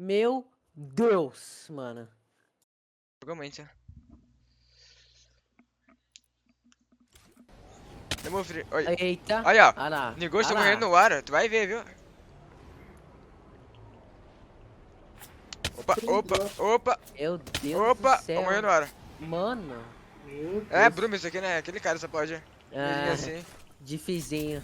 Meu Deus, mano. Realmente. Demorou, filho. Olha. Eita. Aí, ó. Ah lá. Negócio Ah tá morrendo lá. no ar. Tu vai ver, viu? Opa, Três opa, drops. opa, Meu Deus do opa. Ó, morreu céu. no ar. Mano. Meu É, Deus. Bruno, isso aqui, né? Aquele cara só pode. Mirinha Ah, assim. difícil.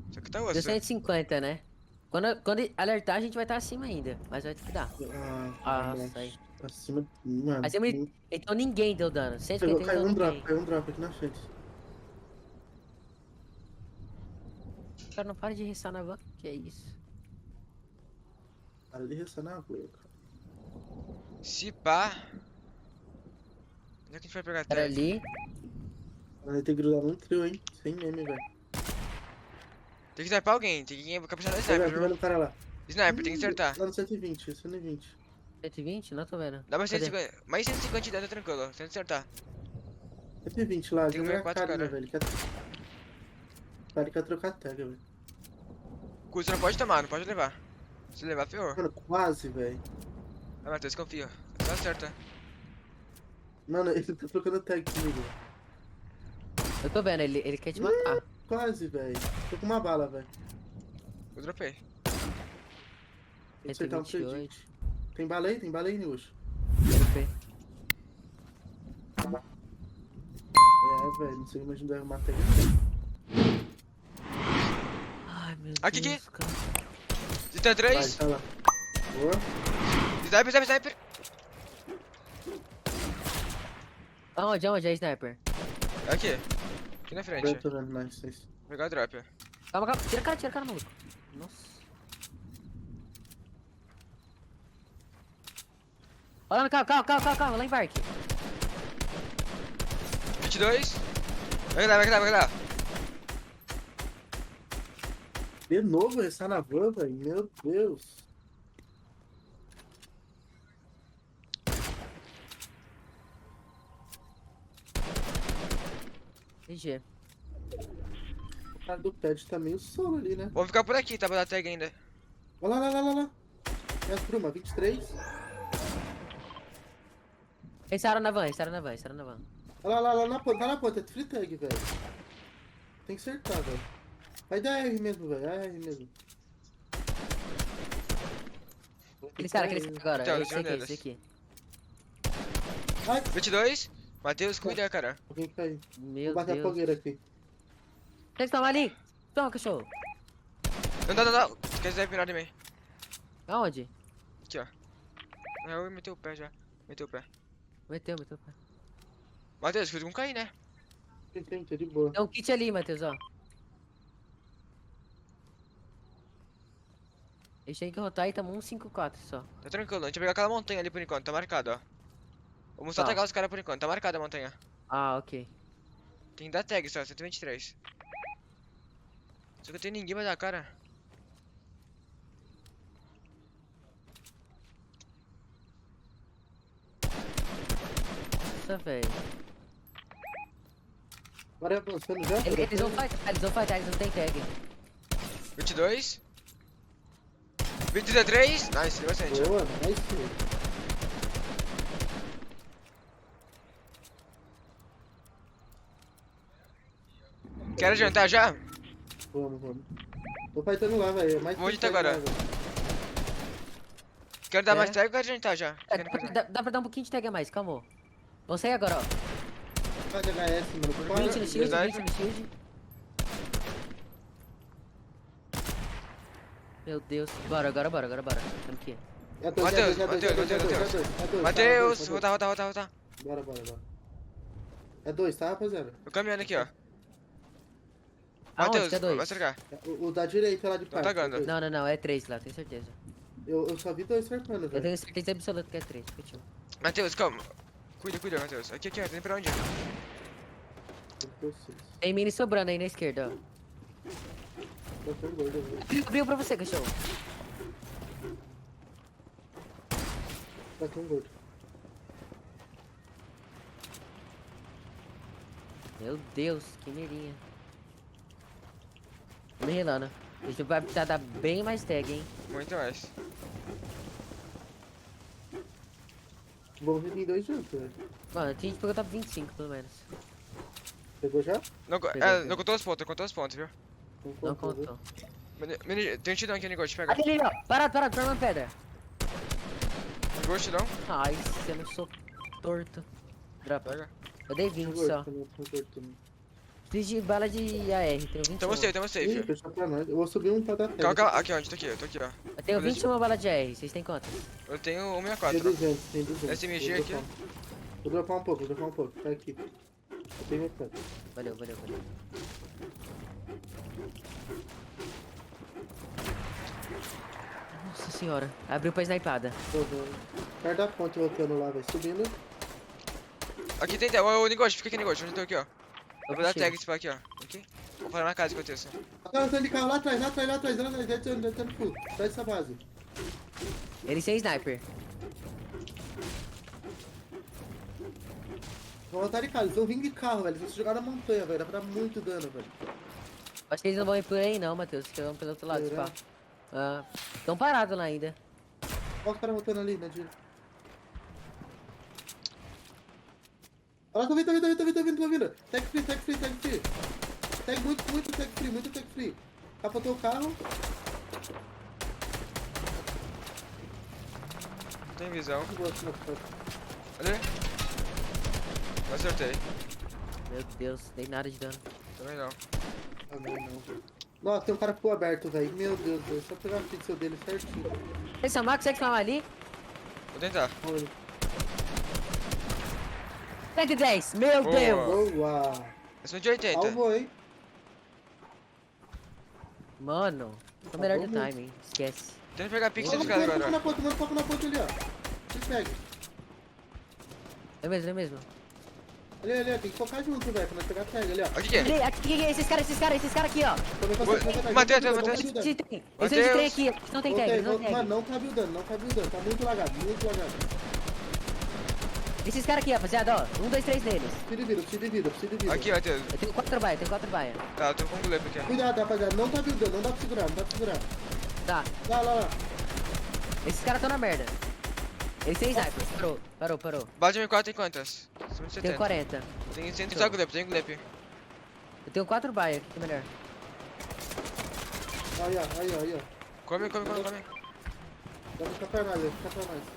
Isso aqui tá Deu osso. 150, né? Quando alertar, a gente vai estar acima ainda. Mas vai ter que dar. Nossa, aí. Acima. Mano. Acima, então ninguém deu dano. Pegou, 151 caiu então um drop, ninguém. caiu um drop aqui na frente. O cara não para de restar na van. Que é isso? Ali resta na boca. Se pá. Onde é que a gente vai pegar a Cara tag? ali. Vai ter que grudar num trio, hein? Sem meme, velho. Tem que sniper alguém. Tem que caprichar no Tô sniper, vendo, tô viu? vendo o cara lá. Sniper, tem que acertar. Lá no 120, 120. 120? Não tô vendo. Dá mais Cadê? 150. Mais 150 de dano, tranquilo. Tenta acertar. 120 lá, Tem que jogando ver a 4 Karina, cara. velho. Ele quer trocar a tag, velho. Custo não pode tomar, não pode levar. Se levar, ferrou. Mano, quase, velho. Vai, Matheus, confia. Só acerta. Mano, ele tá trocando tag comigo. Eu tô vendo, ele quer te matar. Quase, velho. Tô com uma bala, velho. Eu dropei. Vou acertar um 128. predit. Tem bala aí, Niush? Dropei. É, velho, não sei como a gente deve matar ele. Ai, meu Aqui, Deus, cara. Zita Vai, 3. tá lá. Boa. Sniper, sniper, sniper. Aonde? Aonde é sniper? Aqui. Aqui na frente. Eu tô vendo, nice, nice. Vou pegar o drop. Calma, calma. Tira a cara, maluco. Nossa. Olha lá no carro, lá embarque. 22. Vai que dá. De novo, ele está na van, velho. Meu Deus. GG. O cara do pad tá meio solo ali, né? Vamos ficar por aqui, tá? Pra dar tag ainda. Olha lá. É as Bruma, 23. Eles na van. Olha lá na ponta, tá na ponta, é free tag, velho. Tem que acertar, velho. Vai dar R mesmo, velho. É R mesmo. Aquele cara agora. Então, Esse aqui, neles. esse aqui. Ai, 22. Matheus, cuida, cara. alguém caiu. Vou Meu bater a Deus. fogueira aqui. Eles estão ali. Toma, cachorro. Não. Quer sniper em mim. Aonde? Aqui, ó. Eu meteu o pé já. Meteu o pé. Meteu. Matheus, cuida com cair, né? Tem, de boa. Tem um kit ali, Matheus, ó. Eles têm que rotar e tamo 154 só. Tá tranquilo, a gente vai pegar aquela montanha ali por enquanto, tá marcado, ó. Vamos só Tá. atacar os caras por enquanto, tá marcada a montanha. Ah, ok. Tem que dar tag só, 123. Só que não tem ninguém pra dar cara. Nossa, velho. Agora é avançando já? Eles vão fightar, eles não tem tag. 22. 23. Nice, deu bastante. Boa, nice. Quer adiantar já? Vamos. Tô fightando lá, velho. Mais Vamos que adiantar agora. lá, velho. Quero dar É? mais tag ou quero adiantar já? Dá pra dar um pouquinho de tag a mais, calma. Vamos sair agora, ó. Faz HS, mano. 20 no shield, Verdade. 20 no shield. Meu Deus. Bora. Temos que ir. É dois, Matheus, é dois. Matheus, rota. Bora. É dois, tá, rapaziada? Eu caminhando aqui, ó. Aonde Matheus, que é dois? vai cercar. O da direita lá de Tô parte. tagando. é dois. Não, é 3 lá, tenho certeza. Eu só vi dois cercando, Eu velho. tenho certeza absoluta que é 3. Matheus, calma. Cuida, Matheus. Aqui, ó. Tem pra onde? Tem mini sobrando aí na esquerda, ó. Eu tô gordo, velho. Abriu pra você, cachorro. Tá com gordo. Meu Deus, que mirinha. Me relando. A gente vai precisar dar bem mais tag, hein. Muito mais. Vamos vir em dois juntos, velho. Mano, a gente pegou top 25, pelo menos. Pegou já? Não, Pegou. não contou os pontos, viu? Não contou. Tem um tidão aqui, Nigote, pega. Aquele ali, ó. Parado, pra uma pedra. Pegou o tidão, Ai, eu não sou torto. Dropa. pega. Eu dei 20 Pegou, só. pegou, também. Preciso de bala de AR, tenho 21. Tamo safe, Ih, filho. fechou pra nós. Eu vou subir um pra dar pé. Calma, calma. Aqui, onde? Eu tô aqui, ó. Eu tenho 21 balas de AR, vocês têm quantas? Eu tenho Tem 164. 200, tem 200. SMG Vou aqui. dropar. Vou dropar um pouco. Tá aqui. Eu tenho metade. Valeu. Nossa senhora, abriu pra snipada. Tô vendo. Perto da ponte voltando lá, vai subindo. Aqui tem tag. Ô, Nigote, fica aqui, Nigote. Onde eu tô aqui, ó. Eu vou dar chego. tag esse pra aqui, ó. Aqui. Vou parar na casa enquanto isso. Ah, tá de carro lá atrás, descendo full. Sai dessa base. Ele sem sniper. Vão voltar de casa, eles vão vir de carro, velho. Se jogar na montanha, velho, dá pra dar muito dano, velho. Acho que eles não vão ir por aí não, Matheus. Acho que vão pelo outro lado, Será? pá. Ah, tão parados lá ainda. Olha os caras voltando ali, né, Gil? Olha lá, tô vindo. Tag free. Tag muito tag free. Capotou o carro. Não tem visão. Boa, assim, Ali. Não acertei. Meu Deus, dei nada de dano. Também não. não. Nossa, tem um cara full aberto, velho. Meu Deus, só pegar o pixel dele certinho. Esse Samar consegue clamar ali? Vou tentar. Olha. 110, meu Boa. Deus! Boa! Esse é de 80. Salvou, hein? Mano, tô melhor do Tá bom, timing, esquece. Tenta pegar pixel Manda dos caras agora. foco na ponte ali, ó. Se pega. É mesmo. Ali, tem que focar junto, velho, pra nós pegar tag ali, ó. Aqui que é? Aqui, esses caras aqui, ó. Também consegue, Matei. Eles têm trem aqui, eles não tem tag, eles não tem Mano, tag. não tá buildando, tá muito lagado. Esses caras aqui, rapaziada, ó. 1, 2, 3 neles. Preciso de vida. Aqui, Matheus. Eu tenho 4 baia, Tá, eu tô com um glep aqui. Cuidado, rapaziada, não tá buildando, não dá pra segurar. Tá, Lá. esses caras tão na merda. Eles têm sniper, parou. Base de M4 tem quantas? 170. Tenho 40. Tem 100 só glep, tem glep. Eu tenho 4 baia, que é melhor. Aí, ó. Come. Dá pra ficar pra nós.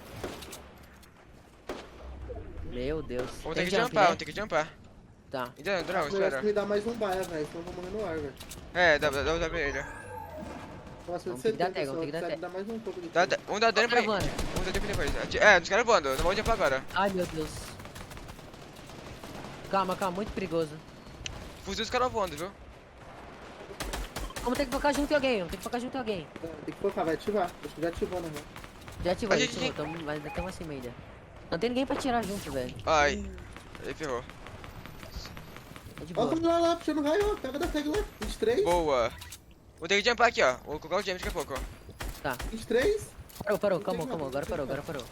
Meu Deus. Vamos ter que Tem jumpar, né? Tá. Ainda não, Acho espera. que me dá mais um baia, velho, senão eu vou morrer no ar, velho. É, dá pra ele. Nossa, Vamos ter que dar tag, tem que dar mais um pouco de Vamos dar dano pra ele. Gravando. Vamos dar dano pra depois. É, os caras voando, não vamos jumpar agora. Ai, meu Deus. Calma, muito perigoso. Fuzil os caras voando, viu? Vamos ter que focar junto em alguém, Tem que focar, vai ativar. Acho que já ativou, né, velho? Já ativou, Aqui. mas ainda estamos acima ainda. Não tem ninguém pra tirar junto, velho. Ai. Aí ferrou. Tá de boa. Ó, lá, puxando raio, ó. Pega da tag lá. 23. Boa. Vou ter que jumpar aqui, ó. Vou colocar o James daqui a pouco, ó. 23. Parou, calma. Agora parou.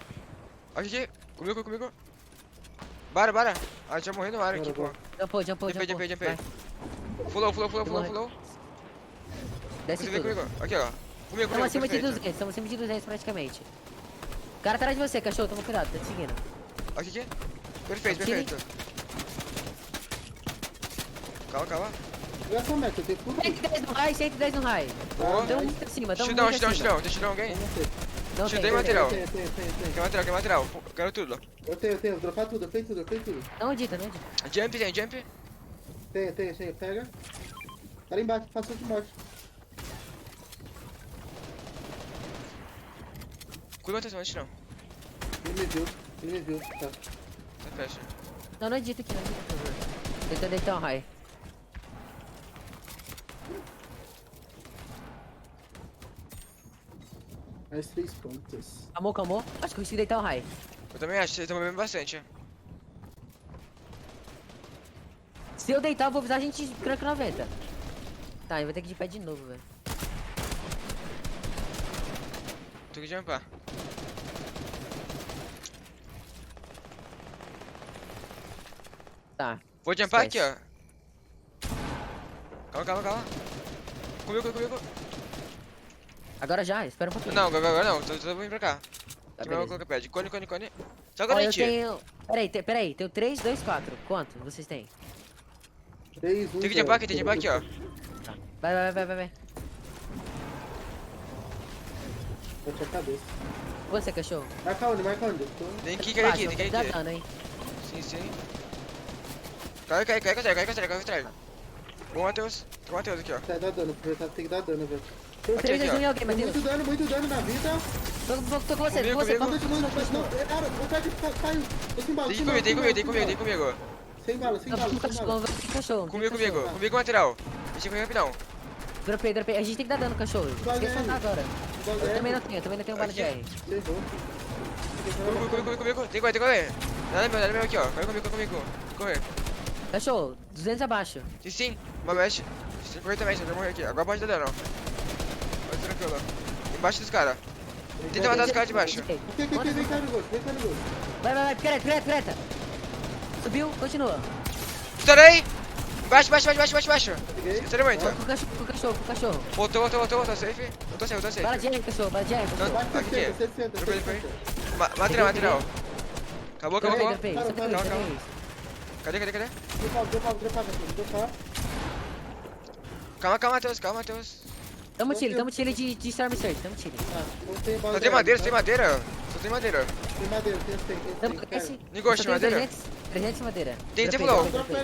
Aqui. Comigo. Bora. Ah, já morri no ar aqui, pô. Jumpou. Jumpei. Vai. Flow. Desce Você vem tudo. comigo. Aqui, ó. Comigo, Estamos acima de perfeito. 200, estamos acima de 200 praticamente. O cara atrás de você, cachorro, toma cuidado, tá te seguindo. Aqui. Perfeito. Tire. Calma. Olha essa meta, eu tenho tudo. 110 no raio. Boa. Tamo muito acima, tamo Shieldão, muito acima. Tem shieldão alguém? Vamos ter. Não Shieldei tem, material. Tem. Quer material? Quero tudo. Eu tenho, dropar tudo, eu tenho tudo. Não edita. Jump, tem jump. Tem, pega. Cara embaixo, passou de morte. Cuida atenção, antes não. Ele me viu, tá. Tá fecha. Não edita aqui, por favor. Tentando deitar um raio. Mais 3 pontos. Calmou. Acho que eu consegui deitar um raio. Eu também acho, vocês estão bebendo bastante. Se eu deitar, eu vou avisar a gente de crank 90. Tá, eu vou ter que ir de pé de novo, velho. Tem que jumpar. Tá. Vou jumpar Esquece. aqui, ó. Calma. Comigo. Agora já, espera um pouquinho. Não, agora não. Tô vindo pra cá. Tá, Tem uma beleza. coca pad. Cone. Só Ó, eu garantia. tenho... Peraí, tenho 3, 2, 4. Quanto vocês têm? 3, 1, Tem que jumbar aqui, tem que jumbar aqui, ó. Vai. Bate a cabeça. Você, cachorro. Marca onde? Tô... Tem que cair aqui, Fácil, tem que dá cair aqui. dano, hein? Sim. Cai, contra. Bom, Matheus. Tem o Matheus aqui, ó. Tá, dá dano, tem que dar dano, velho. Tem 3, 2, 1 em alguém, Matheus. Muito dano na vida. Tô com você, Comigo, tô com você. comigo. Não, cara, o cara caiu. Tô sem bala, Tem comigo. Sem bala. Vamos pro cachorro. Comigo, lateral. Deixa eu correr rapidão. Dropei. A gente tem que dar dano, cachorro. Vai, Esquece de vai. soltar agora. Eu também não tenho bala de R. Errou. Comigo. Tem que correr. Nada meu aqui, ó. Corre comigo. Correr. Cachorro, 200 abaixo. Sim. Uma mexe. Tem que correr também, senão eu vou morrer aqui. Agora pode dar dano, ó. Vai tranquilo. Embaixo dos caras. Tenta matar os caras de baixo. Vem cá no gosto. Vai, pirata. Subiu, continua. Estourei! Baixo. Peguei. Estourei muito. Com o cachorro. Voltou, safe. Eu tô safe. Bala de R, cachorro. Não, Bate aqui. 60. Dropei. Material. Acabou. Dropei. Cadê? Dropar. Calma, Matheus. Tamo tiro de Storm Surge, tamo tiro. Não tem bala. Só tem madeira. Só tem madeira. Tem madeira, Tamo tem. com esse. Negócio de madeira? 300 de madeira. Tem Dropei, flow. dropei.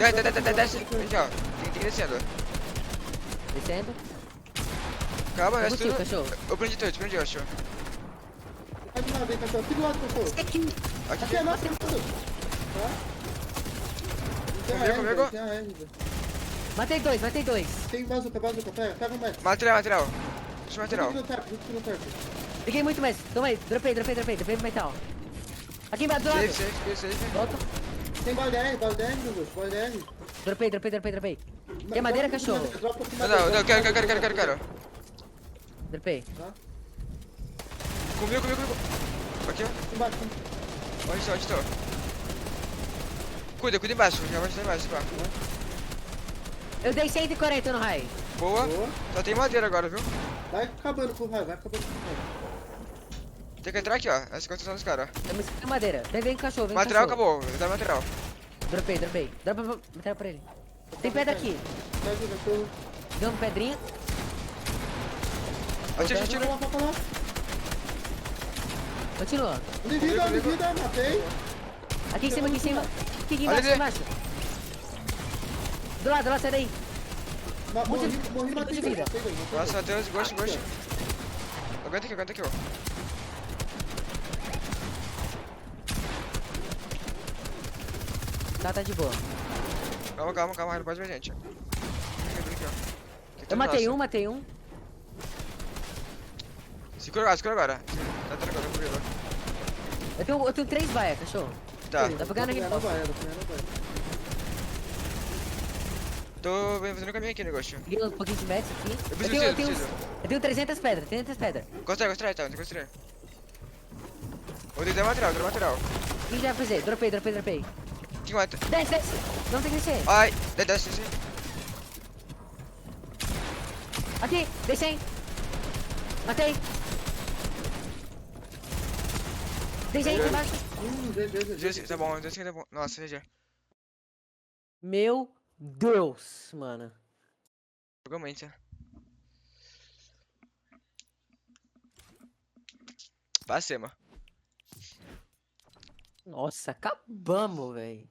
Desce. Aqui, ó. Tem que ir descendo. Descendo. Calma, Tamo desce tiro, tudo. cachorro. Eu prendi, eu acho. Vai de lado aí, cachorro. Fica do lado, cachorro. Esse aqui. Aqui é nosso, cachorro. Comigo. Tem a R. Matei dois. Tem bazuca. Pega o mestre. Material. Deixa o material. No perto. Peguei muito mais. Toma aí. Dropei metal. Aqui embaixo, do lado. Safe. Volta. Tem bala de R, meu gosto. Bala de R. Dropei. Tem madeira, cachorro? Não, quero. Dropei. Comigo. Aqui, ó. Embaixo. Onde tô? Cuida embaixo. Já vai estar embaixo, pá. Eu dei 140 no raio. Boa. Boa. Só tem madeira agora, viu? Vai acabando com o raio, Tem que entrar aqui, ó. Essa construção dos caras. Temos que ter madeira. Vem cachorro, vem Material cachorro. acabou. Dá material. Dropei. Dropa material pra ele. Tem pedra aqui. Vai, cachorro. Deu uma pedrinha. Tira. Pra lá. Continua. De vida, matei. Aqui em cima. Aqui Olha embaixo. Do lado, sai daí. Morri, matei. de vida. Nossa, Matheus, gosto. Aguenta aqui, ó. Tá de boa. Calma, não pode ver a gente. Aqui, ó. Eu matei um. Segura agora. Tá tranquilo. Eu tenho 3 baias, cachorro. Tá. Dá pra ganhar no Não Game vai. Tô fazendo o caminho aqui, negócio. Peguei um pouquinho de mets aqui. Eu preciso. Eu tenho 300 pedras. Constrói, então, tem que construir. Vou tentar material. O que já vai fazer? Dropei. Que mata? Desce. Não tem que descer. Ai, desce. Aqui, descem. Matei. Descei aqui embaixo. GG, tá bom, GG tá bom. Nossa, GG. Meu Deus, mano. Jogou muito, né? Passemos. Nossa, acabamos, velho.